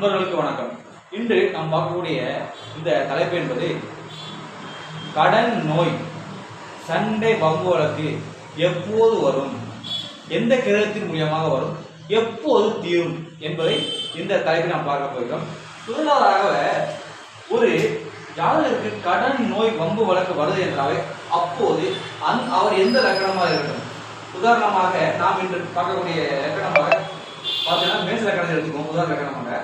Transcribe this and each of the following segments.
நண்பர்களுக்கு வணக்கம். இன்று நாம் பார்க்கக்கூடிய இந்த தலைப்பு என்பது கடன் நோய், சண்டை வம்பு வழக்கு எப்போது வரும், எந்த கிரகத்தின் மூலியமாக வரும், எப்போது தீரும் என்பதை இந்த தலைப்பில் நாம் பார்க்க போகிறோம். முதலாவதாக ஒரு ஜாதகருக்கு கடன் நோய் வம்பு வழக்கு வருது என்றாலே அப்போது அவர் எந்த லக்கணமாக இருக்கணும். உதாரணமாக நாம் இன்று பார்க்கக்கூடிய லக்கணமாக பார்த்தீங்கன்னா மேச லக்கணத்தை எடுத்துக்கோம். உதாரண லக்கணமாக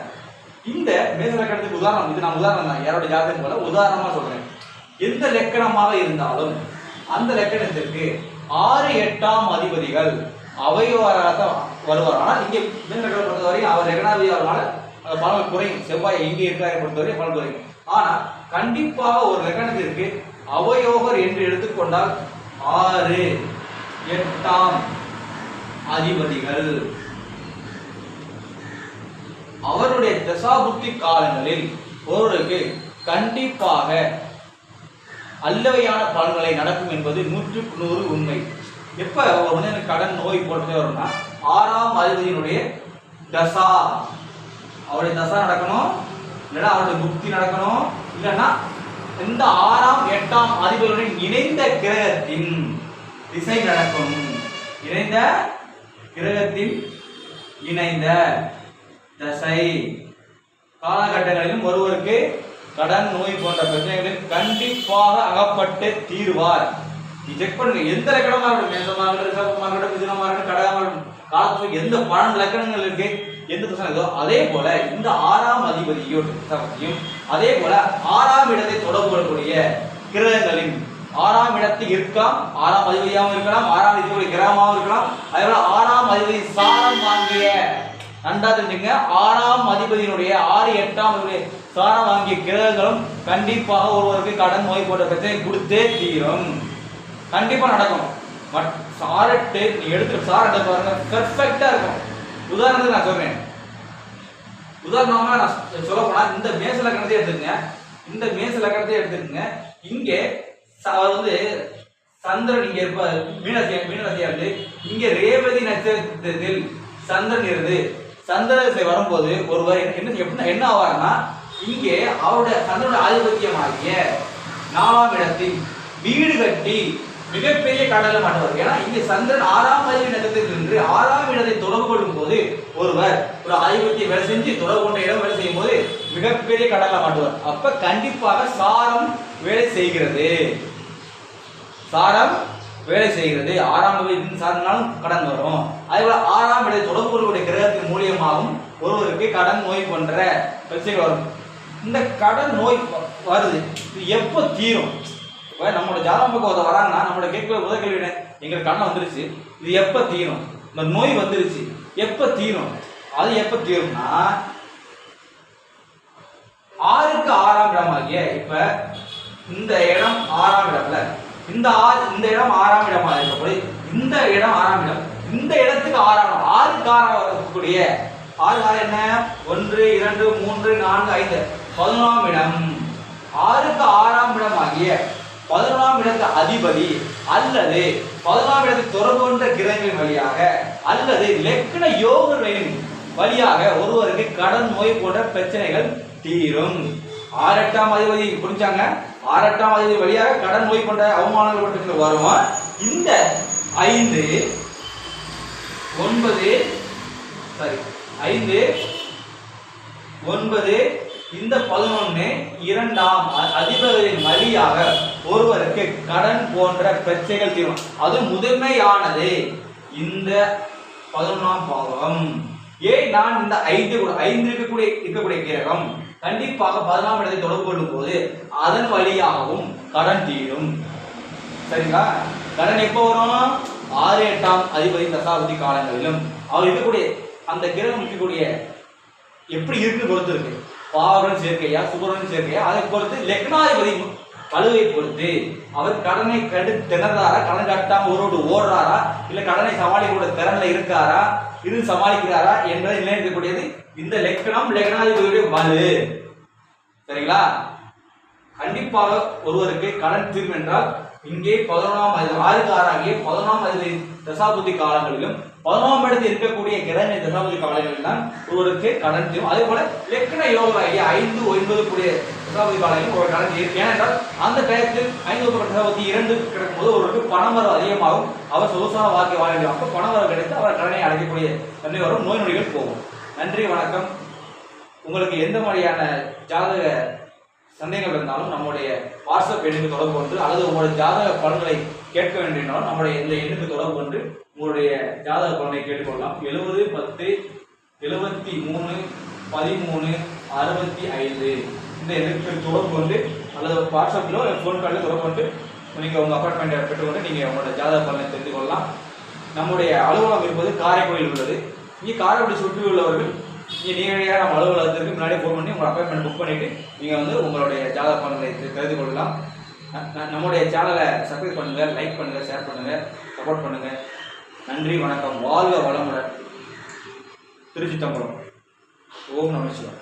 இந்த மேச லக்கணத்துக்கு உதாரணம், இது நான் உதாரணம் தான், யாரோட ஜாதகம் போல உதாரணமாக சொல்றேன். எந்த லக்கணமாக இருந்தாலும் அந்த லக்கணத்திற்கு 6, 8ஆம் அதிபதிகள் அவையோராக வருவார். ஆனால் இங்கே மேச லக்கணம் பொறுத்தவரைக்கும் அவர் லக்கணாதிபதியால் பலன் குறையும். செவ்வாய் எங்கே இருக்கிறார் பொறுத்தவரை பலன் குறையும். ஆனால் கண்டிப்பாக ஒரு லக்கணத்திற்கு அவயோகர் என்று எடுத்துக்கொண்டால் 6, 8ஆம் அதிபதிகள் அவருடைய தசாபுத்தி காலங்களில் ஒருவருக்கு கண்டிப்பாக அல்லவையான பலன்களை நடக்கும் என்பது 100% உண்மை. எப்ப ஒரு மனிதனுக்கு கடன் நோய் போட்டு வரும்னா 6ஆம் அதிபதியினுடைய தசா, அவருடைய தசா நடக்கணும், இல்லைன்னா அவருடைய புக்தி நடக்கணும், இல்லைன்னா இந்த 6ஆம் 8ஆம் அதிபதியுடன் இணைந்த கிரகத்தின் திசை நடக்கணும். இணைந்த கிரகத்தின் இணைந்த தசை காலகட்டங்களிலும் ஒருவருக்கு கடன் நோய் போன்ற பிரச்சனைகளில் கண்டிப்பாக அகப்பட்டு தீர்வார். நீ செக் பண்ணுங்க, எந்த லக்கணமாக இருக்கட்டும், மேசமாக இருக்கட்டும், ரிஷபமாக இருக்கட்டும், மிதுனமாக இருக்கட்டும், கடகமாக இருக்கட்டும், காலத்துல எந்த 12 லக்கணங்கள் இருக்கு, எந்த தசை இருக்கோ அதே போல இந்த 6ஆம் அதிபதியும் அதே போல 6ஆம் இடத்தை தொடர்பு கொள்ளக்கூடிய கிரகங்களின் 6ஆம் இடத்தில் இருக்கலாம், 6ஆம் அதிபதியாகவும் இருக்கலாம், 6ஆம் அதிபதி கிரகமாகவும் இருக்கலாம். அதே போல 6ஆம் அதிபதி சாரம் வாங்கிய நன்றா தெரிஞ்சுங்க, 6ஆம் அதிபதியினுடைய 6, 8ஆம் அதிபதி சாரம் வாங்கிய கிரகங்களும் கண்டிப்பாக ஒருவருக்கு கடன் நோய் போன்ற பிரச்சனை கொடுத்தே தீரும். கண்டிப்பா நடக்கும். பட் சாரட்டு நீ எடுத்து சாரட்டை பாருங்க, பெர்ஃபெக்டா இருக்கும். உதாரணத்துக்கு நான் சொல்றேன், உதாரணமா நான் சொல்ல போனா இந்த மேச லக்கணத்தை எடுத்துக்கங்க. இந்த மேச லக்கணத்தை எடுத்துக்கங்க. இங்கே அவர் சந்திரன் இங்க இருப்பார், மீனராசியா இருந்து இங்க ரேவதி நட்சத்திரத்தில் சந்திரன் இருந்து சந்திர திசை வரும்போது ஒருவர் என்ன ஆவார்னா, இங்கே அவருடைய சந்திரனுடைய ஆதிபத்தியமாகிய 4ஆம் இடத்தில் வீடு கட்டி மிகப்பெரிய கடலை மாட்டுவார். ஏன்னா இங்கே சந்திரன் 6ஆம் அதிபதி நட்சத்திரத்தில் நின்று 6ஆம் இடத்தை தொடர்பு கொள்ளும் போது ஒருவர் ஒரு ஆதிபத்திய வேலை செஞ்சு தொடர்பு கொண்ட இடம் வேலை செய்யும் போது மிகப்பெரிய கடலை மாட்டுவார். அப்ப கண்டிப்பாக சாரம் வேலை செய்கிறது. சாரம் வேலை செய்கிறது. 6ஆம் இடத்தில் சார்ந்தாலும் கடன் வரும். அதேபோல 6ஆம் இடத்தை தொடர்பு கொள்ளக்கூடிய கிரகத்தின் மூலியமாகவும் ஒருவருக்கு கடன் நோய் போன்ற பிரச்சனைகள் வரும். இந்த கடன் நோய் வருது, இது எப்போ தீரும்? நம்மளோட ஜாதகம் பக்கம் வராங்கன்னா நம்மளோட கேட்கல முதல் கேள்வி என்ன, எங்களுக்கு கடன் வந்துருச்சு, இது எப்போ தீரும்? இந்த நோய் வந்துருச்சு எப்போ தீரும்? அது எப்போ தீரும்னா 6க்கு 6ஆம் இடமாகிய இப்ப இந்த இடம் 6ஆம் இடத்துல இந்த இடம் 6ஆம் இடமா இருக்கக்கூடிய இந்த இடம் 6ஆம் இடம், இந்த இடத்துக்கு 6ஆம் இடம் 6க்கு 6ஆக இருக்கக்கூடிய 6 என்ன 1, 2, 3, 4, 5 11ஆம் இடம், 6க்கு 6ஆம் இடம் ஆகிய 11ஆம் இடத்து அதிபதி அல்லது 11ஆம் இடத்தை தொடர்பு கொண்ட கிரகங்களின் வழியாக அல்லது லக்ன யோகங்களின் வழியாக ஒருவருக்கு கடன் நோய் போன்ற பிரச்சனைகள் தீரும். 6, 8ஆம் அதிபதி புரிஞ்சாங்க, 6, 8ஆம் அதிபதி வழியாக கடன் நோய் போன்ற அவமானங்கள் போன்ற வரும். இந்த 5, 9 இந்த 11 2ஆம் அதிபதியின் வழியாக ஒருவருக்கு கடன் போன்ற பிரச்சனைகள் தீரும். அது முதன்மையானது இந்த 11ஆம் பாவம். ஏன் நான் இந்த 5 இருக்கக்கூடிய கிரகம் கண்டிப்பாக 11ஆம் இடத்தை தொடர்பு கொள்ளும் போது அதன் வழியாகவும் கடன் தீரும். சரிங்களா? கடன் எப்போ வரும்? 6, 8ஆம் அதிபதி தசாபதி காலங்களிலும் அவர் இருக்கக்கூடிய அந்த கிரகம் இருக்கக்கூடிய எப்படி இருக்கு பொறுத்து இருக்கு. பாவரன் சேர்க்கையா சுபரன் சேர்க்கையா அதை பொறுத்து லக்னாதிபதி வலுவை பொறுத்து அவர் கடனை கண்டு திணறாரா, கடன் கட்டாம ஒருவோடு ஓடுறாரா, இல்ல கடனை சமாளிக்கக்கூடிய திறன்ல இருக்காரா, இது சமாளிக்கிறாரா என்பதை நிர்ணயிக்கக்கூடியது இந்த லக்னம் லக்னாதிபதியுடைய வலு. சரிங்களா? கண்டிப்பாக ஒருவருக்கு கடன் தீர்வு என்றால் இங்கே 11ஆம் அதிபதி 6க்கு 6 ஆகிய 11ஆம் அதிபதி தசாபுத்தி காலங்களிலும் 11ஆம் இடத்தில் இருக்கக்கூடிய கிரக தசாபுத்தி காலங்களில் தான் ஒருவருக்கு கடன் தீரும். அதே போல லக்ன யோகம் ஆகிய 5, 9 கூடிய தசாபுத்தி காலங்களிலும் ஒரு கடன் தீரும். ஏனென்றால் அந்த டயத்தில் 5 தசாபுத்தி 2 கிடைக்கும்போது ஒருவருக்கு பணவரவு அதிகமாகும், அவர் சொகுசான வாழ்க்கை வாழ வேண்டும். அப்போ பணவரவு கிடைத்து அவர் கடனை அடைக்கக்கூடிய தன்மை வரும், நோய் நொடிகள் போகும். நன்றி, வணக்கம். உங்களுக்கு எந்த மாதிரியான ஜாதக சந்தேகங்கள் இருந்தாலும் நம்முடைய வாட்ஸ்அப் எண்ணுக்கு தொடர்பு கொண்டு அல்லது உங்களுடைய ஜாதக பலன்களை கேட்க வேண்டியிருந்தாலும் நம்முடைய இந்த எண்ணுக்கு தொடர்பு கொண்டு உங்களுடைய ஜாதக பலனை கேட்டுக்கொள்ளலாம். 70 10 73 13 65 இந்த எண்ணுக்கு தொடர்பு கொண்டு அல்லது வாட்ஸ்அப்பிலோ ஃபோன் காலில் தொடர்பு கொண்டு நீங்கள் உங்கள் அப்பார்ட்மெண்ட்டை பெற்றுக்கொண்டு நீங்கள் உங்களோட ஜாதக பலனை தெரிந்து கொள்ளலாம். நம்முடைய அலுவலகம் இருப்பது காரைக்குடியில் உள்ளது. இங்கே காரைக்குடி சுற்றி உள்ளவர்கள் நீங்கள் நேரடியாக நம்ம அலுவலகத்திற்கு முன்னாடியே ஃபோன் பண்ணி உங்கள் அப்பாயின்மெண்ட் புக் பண்ணிவிட்டு நீங்கள் வந்து உங்களுடைய ஜாதக பலன்களை தெரிந்து கொள்ளலாம். நம்முடைய சேனலை சப்ஸ்கிரைப் பண்ணுங்கள், லைக் பண்ணுங்கள், ஷேர் பண்ணுங்கள், சப்போர்ட் பண்ணுங்கள். நன்றி, வணக்கம். வாழ்க வளமுடன். திருச்சி தம்பரம். ஓம் நம சிவாய.